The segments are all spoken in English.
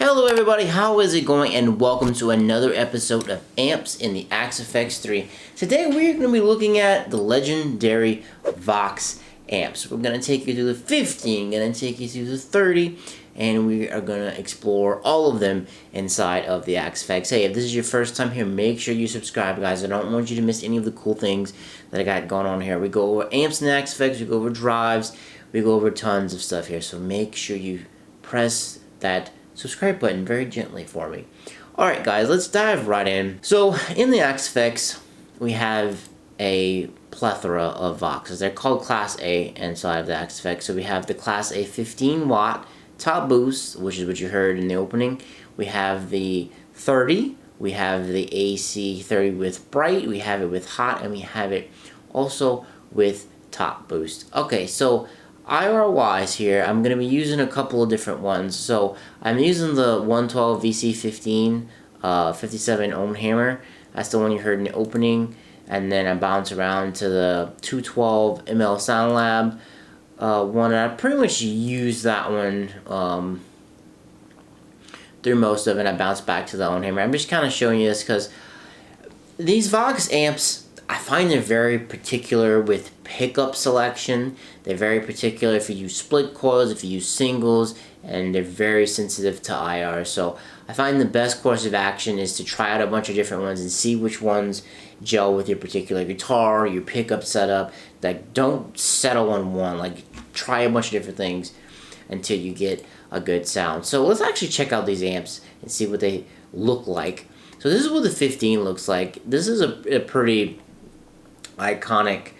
Hello everybody, how is it going? And welcome to another episode of Amps in the Axe-FX3. Today we're going to be looking at the legendary Vox amps. We're going to take you through the 15, going to take you through the 30, and we are going to explore all of them inside of the Axe-FX. Hey, if this is your first time here, make sure you subscribe, guys. I don't want you to miss any of the cool things that I got going on here. We go over amps in the Axe-FX, we go over drives, we go over tons of stuff here. So make sure you press that subscribe button very gently for me. Alright guys, let's dive right in. So in the Axe-FX, we have a plethora of Voxes. They're called Class A inside of the Axe-FX. So we have the Class A 15 watt top boost, which is what you heard in the opening. We have the 30, we have the AC30 with bright, we have it with hot, and we have it also with top boost. Okay, so IR-wise here, I'm going to be using a couple of different ones. So I'm using the 112 VC15 57 ohm hammer. That's the one you heard in the opening. And then I bounce around to the 212 ML Sound Lab one. And I pretty much use that one through most of it. I bounce back to the ohm hammer. I'm just kind of showing you this because these Vox amps, I find they're very particular with pickup selection. They're very particular if you use split coils, if you use singles, and they're very sensitive to IR. So I find the best course of action is to try out a bunch of different ones and see which ones gel with your particular guitar, your pickup setup. Like, don't settle on one. Like, try a bunch of different things until you get a good sound. So let's actually check out these amps and see what they look like. So this is what the 15 looks like. This is a pretty iconic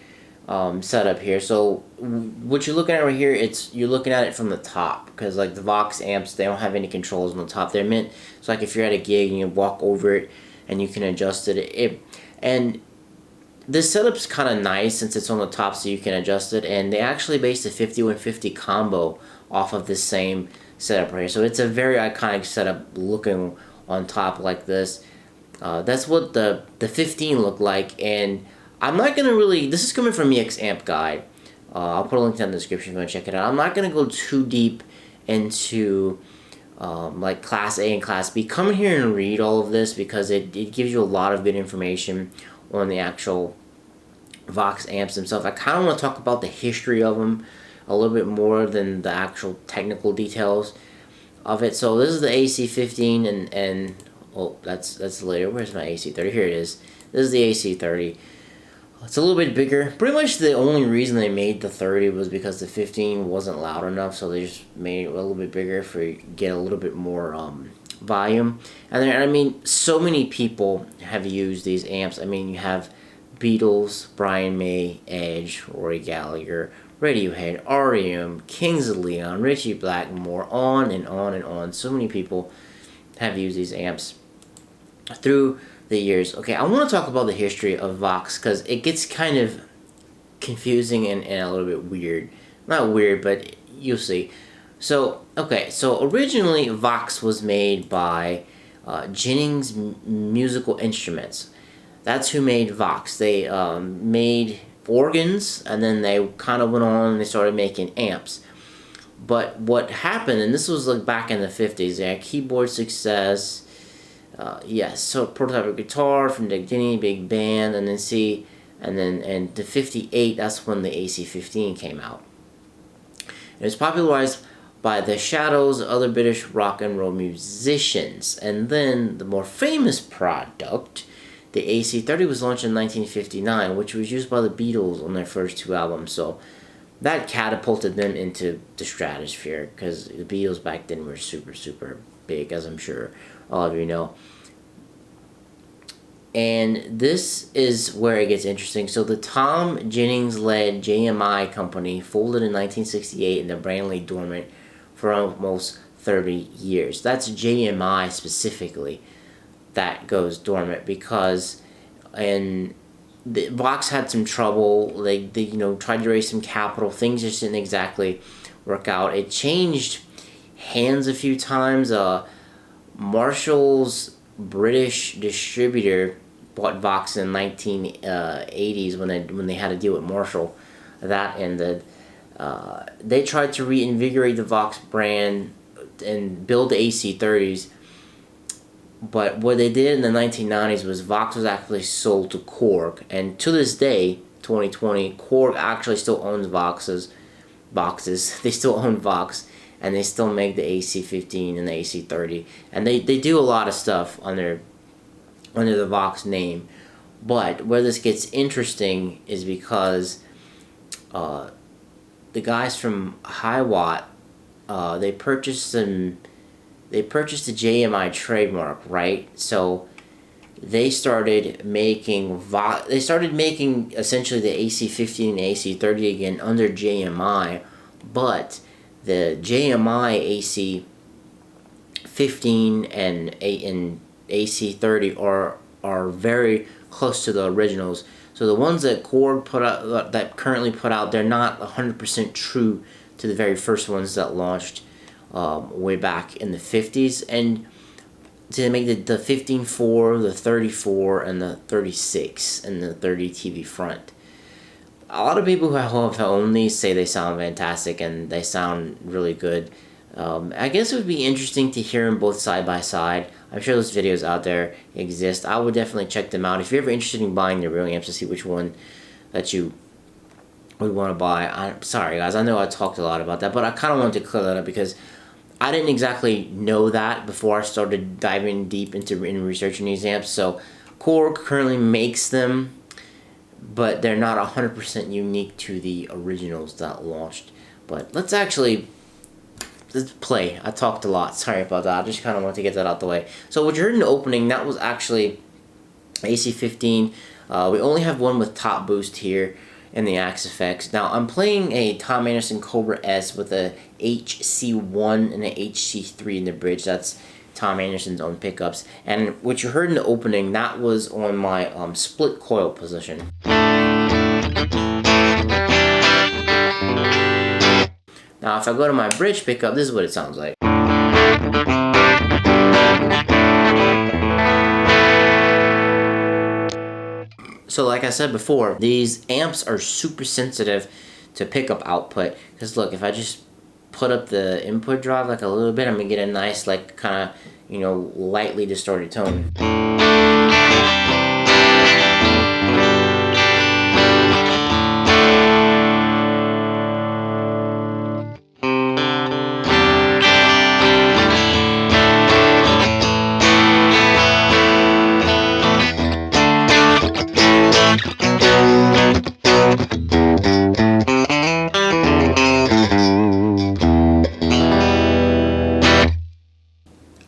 setup here. So what you're looking at right here, you're looking at it from the top, because like the Vox amps, they don't have any controls on the top. They're meant, so like if you're at a gig and you walk over it and you can adjust it, and this setup's kind of nice since it's on the top, so you can adjust it. And they actually based the 5150 combo off of this same setup right here. So it's a very iconic setup looking on top like this. That's what the 15 looked like. And I'm not going to really, this is coming from EX Amp Guide. I'll put a link down in the description if you want to check it out. I'm not going to go too deep into like Class A and Class B. Come in here and read all of this because it gives you a lot of good information on the actual Vox amps themselves. I kind of want to talk about the history of them a little bit more than the actual technical details of it. So this is the AC15 and oh, that's later. Where's my AC30? Here it is. This is the AC30. It's a little bit bigger. Pretty much the only reason they made the 30 was because the 15 wasn't loud enough, so they just made it a little bit bigger for you to get a little bit more volume. And then, I mean, so many people have used these amps. I mean, you have Beatles, Brian May, Edge, Rory Gallagher, Radiohead, R.E.M., Kings of Leon, Richie Blackmore, on and on and on. So many people have used these amps through the years. Okay, I want to talk about the history of Vox because it gets kind of confusing and a little bit weird. Not weird, but you'll see. So, okay, so originally Vox was made by Jennings Musical Instruments. That's who made Vox. They made organs, and then they kind of went on and they started making amps. But what happened, and this was like back in the 50s, they had keyboard success. Yes, so prototype guitar from the beginning, big band, and then the 58, that's when the AC15 came out. It was popularized by the Shadows, other British rock and roll musicians. And then the more famous product, the AC30, was launched in 1959, which was used by the Beatles on their first two albums. So that catapulted them into the stratosphere, because the Beatles back then were super, super big, as I'm sure all of you know. And this is where it gets interesting. So the Tom Jennings-led JMI company folded in 1968, and the brand lay dormant for almost 30 years. That's JMI specifically that goes dormant, because the Vox had some trouble. They tried to raise some capital. Things just didn't exactly work out. It changed hands a few times. Marshall's British distributor bought Vox in 1980s when they had to deal with Marshall. That ended. They tried to reinvigorate the Vox brand and build the AC30s. But what they did in the 1990s was Vox was actually sold to Korg, and to this day, 2020, Korg actually still owns boxes. They still own Vox, and they still make the AC15 and the AC30, and they do a lot of stuff under the Vox name. But where this gets interesting is because the guys from Hiwatt, they purchased the JMI trademark, right? So they started making essentially the AC15 and AC30 again under JMI, but the JMI AC15 and AC30 are very close to the originals. So the ones that Korg currently put out, they're not 100% true to the very first ones that launched way back in the 50s, and to make the 15.4, the 34, and the 36, and the 30 TV front. A lot of people who have owned these say they sound fantastic and they sound really good. I guess it would be interesting to hear them both side by side. I'm sure those videos out there exist. I would definitely check them out. If you're ever interested in buying the real amps to see which one that you would want to buy. I'm sorry guys, I know I talked a lot about that, but I kind of wanted to clear that up because I didn't exactly know that before I started diving deep into researching these amps. So Korg currently makes them, but they're not 100% unique to the originals that launched. But let's play. I talked a lot. Sorry about that. I just kind of want to get that out the way. So what you heard in the opening, that was actually AC15. We only have one with top boost here in the Axe-Fx. Now I'm playing a Tom Anderson Cobra S with a HC1 and a HC3 in the bridge. That's Tom Anderson's own pickups. And what you heard in the opening, that was on my split coil position. Now if I go to my bridge pickup, this is what it sounds like. So like I said before, these amps are super sensitive to pickup output. Because look, if I just put up the input drive like a little bit, I'm going to get a nice like kind of, you know, lightly distorted tone.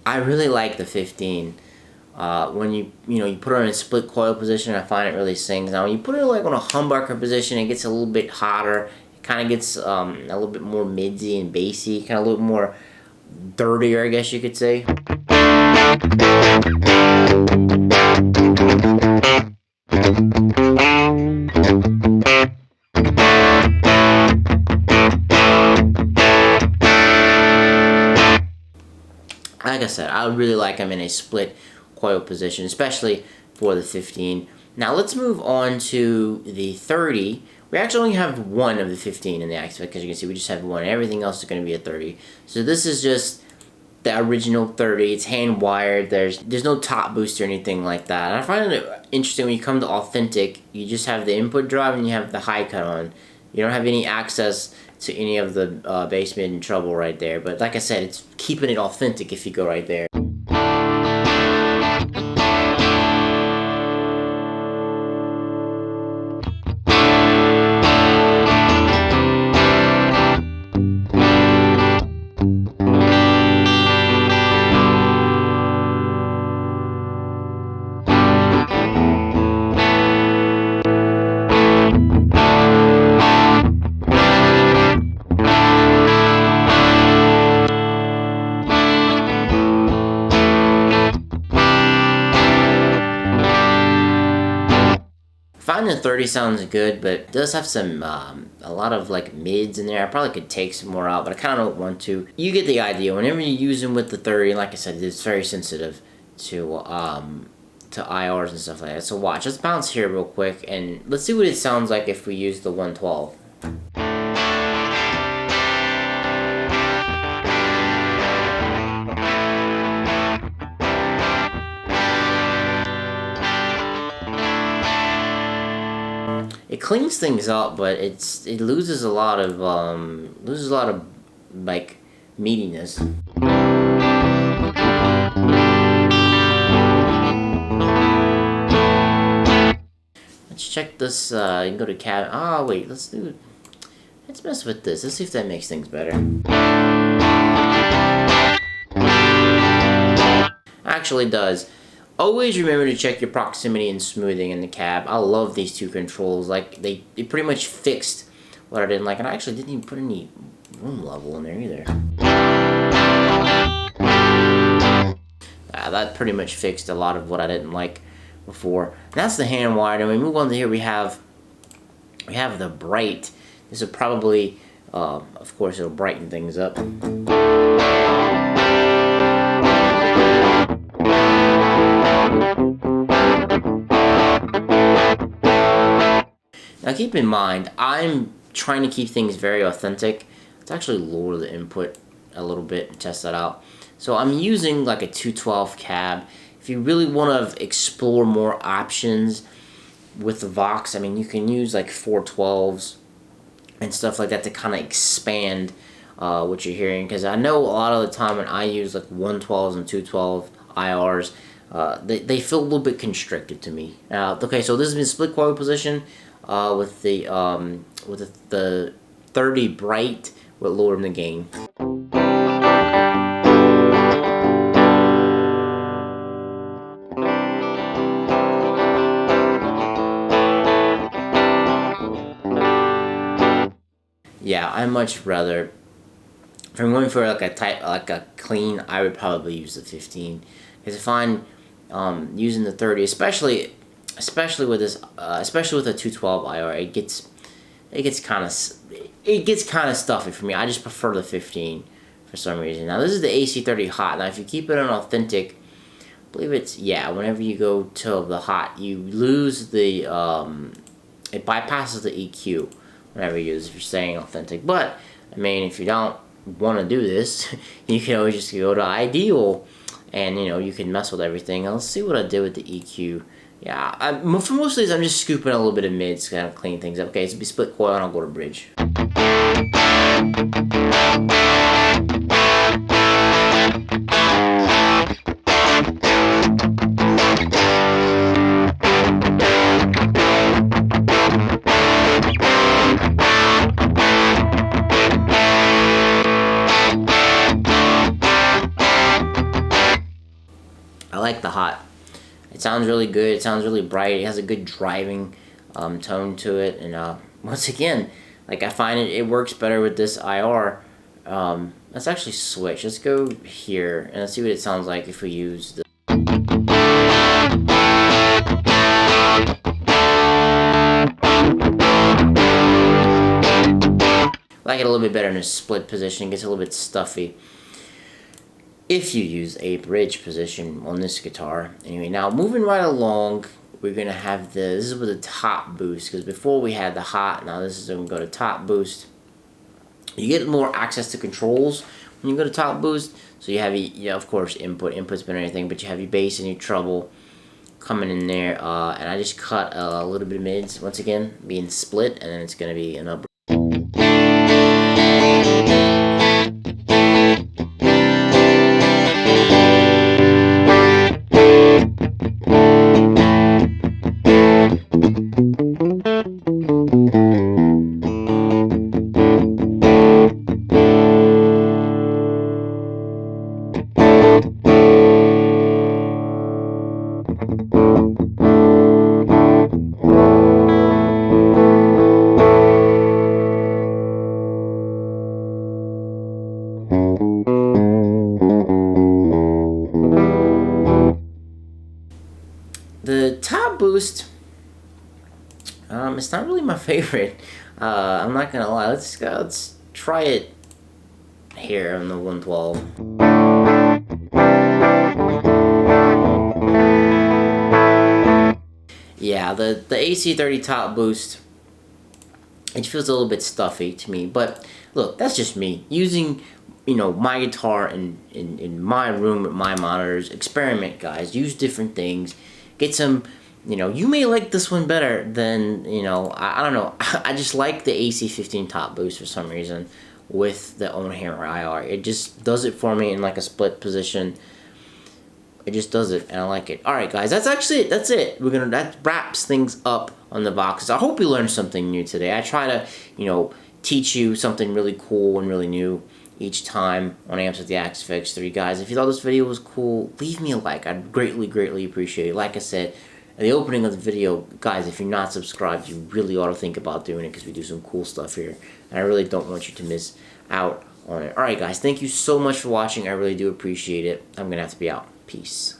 I really like the 15. When you put it in a split coil position, I find it really sings. Now when you put it like on a humbucker position, it gets a little bit hotter. It kind of gets a little bit more midsy and bassy, kind of a little more dirtier, I guess you could say. Like I said, I really like them in a split coil position, especially for the 15. Now let's move on to the 30. We actually only have one of the 15 in the Axe-Fx, because you can see we just have one. Everything else is going to be a 30. So this is just the original 30. It's hand wired. There's no top boost or anything like that. And I find it interesting when you come to authentic, you just have the input drive and you have the high cut on. You don't have any access to any of the bass, mid, and treble right there. But like I said, it's keeping it authentic if you go right there. I find the 30 sounds good, but it does have some, a lot of like mids in there. I probably could take some more out, but I kind of don't want to. You get the idea. Whenever you use them with the 30, like I said, it's very sensitive to IRs and stuff like that. So watch, let's bounce here real quick, and let's see what it sounds like if we use the 112. it cleans things up, but it loses a lot of like meatiness. Let's check this. You can go to cab. Ah, wait. Let's mess with this. Let's see if that makes things better. Actually, it does. Always remember to check your proximity and smoothing in the cab. I love these two controls. Like they pretty much fixed what I didn't like, and I actually didn't even put any room level in there either. That pretty much fixed a lot of what I didn't like before. And that's the hand wired. And we move on to here. We have the bright. This will probably, of course, it'll brighten things up. Now keep in mind, I'm trying to keep things very authentic. Let's actually lower the input a little bit and test that out. So I'm using like a 212 cab. If you really want to explore more options with the Vox, I mean, you can use like 412s and stuff like that to kind of expand what you're hearing. Because I know a lot of the time when I use like 112s and 212 IRs, they feel a little bit constricted to me. Okay, so this has been split coil position with the 30 bright with lowering the gain. Yeah, I much rather, if I'm going for like a clean, I would probably use the 15. Because if I'm using the 30, especially with this, especially with a 212 IR, it gets kind of stuffy for me. I just prefer the 15 for some reason. Now this is the AC30 hot. Now if you keep it on authentic, I believe it's, yeah, whenever you go to the hot, you lose the it bypasses the EQ whenever you use, if you're staying authentic. But I mean, if you don't want to do this, you can always just go to ideal, and you know, you can mess with everything. Now, let's see what I did with the EQ. Yeah, for most of these, I'm just scooping a little bit of mids to kind of clean things up. Okay, so be split coil, and I'll go to bridge. I like the hot. It sounds really good. It sounds really bright. It has a good driving tone to it. And once again, like, I find it works better with this IR. Let's actually switch. Let's go here and let's see what it sounds like if we use the. I like it a little bit better in a split position. It gets a little bit stuffy if you use a bridge position on this guitar. Anyway, now moving right along, we're gonna have this is with a top boost, because before we had the hot. Now this is when we go to top boost. You get more access to controls when you go to top boost. So you have, of course, input's been anything, but you have your bass and your treble coming in there. And I just cut a little bit of mids, once again being split, and then it's gonna be an up. The top boost, it's not really my favorite. I'm not gonna lie. Let's try it here on the 112. Yeah, the AC30 top boost, it feels a little bit stuffy to me. But look, that's just me using, my guitar in my room with my monitors. Experiment, guys. Use different things. Get some you know, you may like this one better than, you know, I don't know. I just like the AC15 top boost for some reason with the own hammer IR. It just does it for me in like a split position. It just does it, and I like it. All right, guys, that's actually it. That's it. That wraps things up on the Voxes. I hope you learned something new today. I try to, you know, teach you something really cool and really new each time on Amps with the AXFX3. Guys, if you thought this video was cool, leave me a like. I'd greatly appreciate it. Like I said at the opening of the video, guys, if you're not subscribed, you really ought to think about doing it because we do some cool stuff here, and I really don't want you to miss out on it. All right, guys, thank you so much for watching. I really do appreciate it. I'm gonna have to be out. Peace.